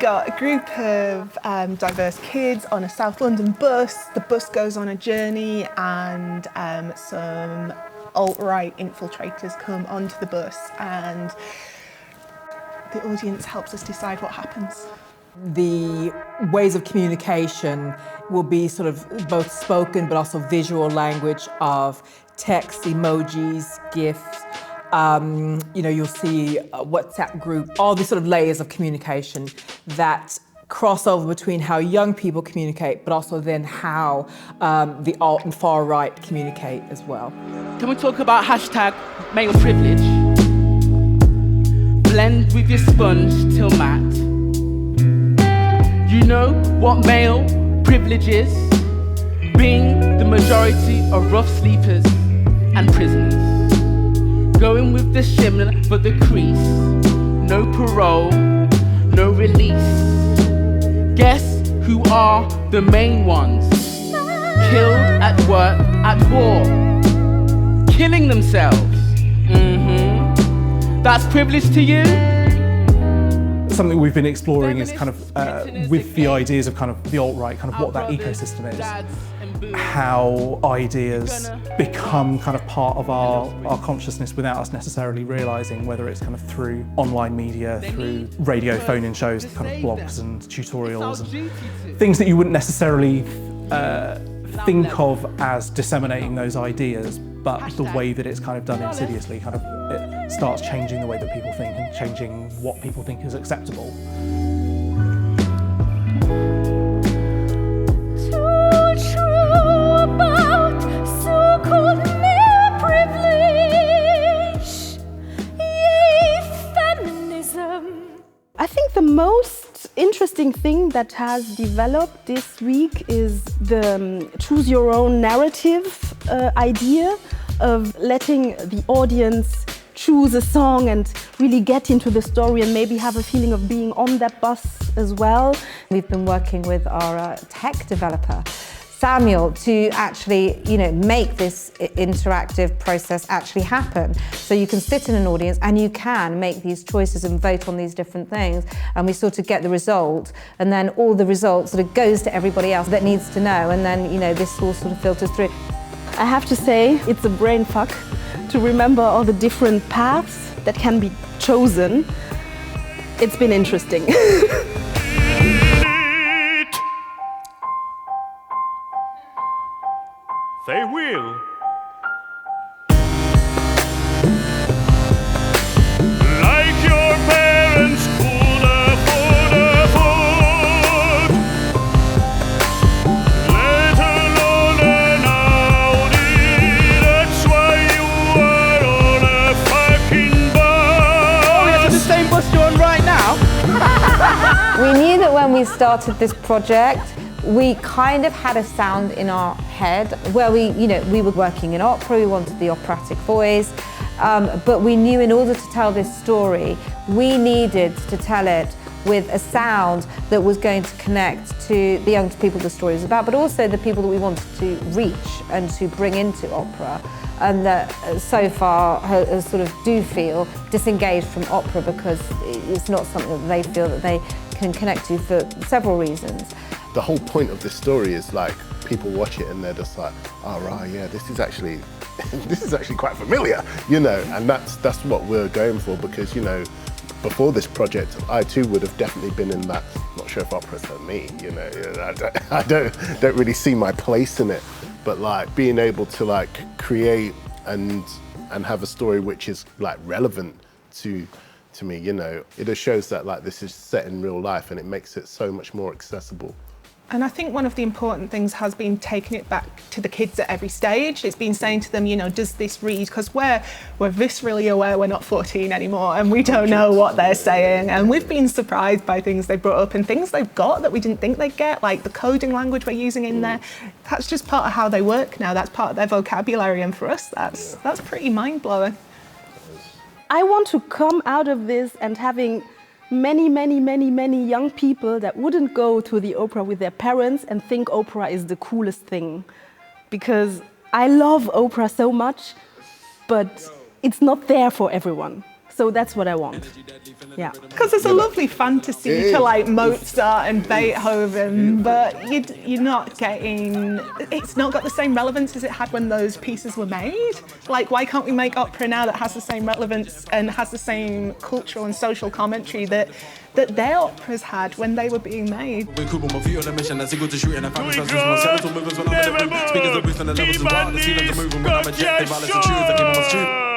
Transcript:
got a group of diverse kids on a South London bus. The bus goes on a journey and some alt-right infiltrators come onto the bus and the audience helps us decide what happens. The ways of communication will be sort of both spoken but also visual language of text, emojis, GIFs. You'll see a WhatsApp group, all these sort of layers of communication that cross over between how young people communicate, but also then how the alt and far right communicate as well. Can we talk about hashtag male privilege? Blend with your sponge till matte. You know what male privilege is? Being the majority of rough sleepers and prisoners. Going with the shimmer but the crease. No parole, no release. Guess who are the main ones? Killed at work, at war. Killing themselves. That's privilege to you? Something we've been exploring is kind of with the ideas of kind of the alt-right, kind of what that ecosystem is, how ideas become kind of part of our consciousness without us necessarily realising, whether it's kind of through online media, through radio phone-in shows, kind of blogs and tutorials, and things that you wouldn't necessarily think of as disseminating those ideas, but the way that it's kind of done insidiously kind of it starts changing the way that people think and changing what people think is acceptable. I think the most interesting thing that has developed this week is the choose your own narrative idea of letting the audience choose a song and really get into the story and maybe have a feeling of being on that bus as well. We've been working with our tech developer, Samuel, to actually, make this interactive process actually happen. So you can sit in an audience and you can make these choices and vote on these different things, and we sort of get the result, and then all the results sort of goes to everybody else that needs to know, and then, this all sort of filters through. I have to say, it's a brain fuck to remember all the different paths that can be chosen. It's been interesting. They will. Like your parents could afford, let alone an Audi. That's why you are on a fucking bus. Oh, yeah, so the same bus you're on right now? We knew that when we started this project, we kind of had a sound in our head where we were working in opera, we wanted the operatic voice, but we knew in order to tell this story, we needed to tell it with a sound that was going to connect to the young people the story was about, but also the people that we wanted to reach and to bring into opera, and that so far sort of do feel disengaged from opera because it's not something that they feel that they can connect to for several reasons. The whole point of this story is like people watch it and they're just like, oh right, yeah, this is actually quite familiar, and that's what we're going for, because before this project, I too would have definitely been in that. Not sure if opera's for me, I don't really see my place in it, but like being able to like create and have a story which is like relevant to me, it just shows that like this is set in real life and it makes it so much more accessible. And I think one of the important things has been taking it back to the kids at every stage. It's been saying to them, does this read? Because we're viscerally aware we're not 14 anymore and we don't know what they're saying. And we've been surprised by things they brought up and things they've got that we didn't think they'd get, like the coding language we're using in there. That's just part of how they work now. That's part of their vocabulary. And for us, that's pretty mind-blowing. I want to come out of this and having many young people that wouldn't go to the opera with their parents and think opera is the coolest thing. Because I love opera so much, but it's not there for everyone. So that's what I want. Yeah. Because there's a lovely fantasy to like Mozart and Beethoven, but you're not getting, it's not got the same relevance as it had when those pieces were made. Like, why can't we make opera now that has the same relevance and has the same cultural and social commentary that their operas had when they were being made? We never give up, keep on this, 'cause you're sure.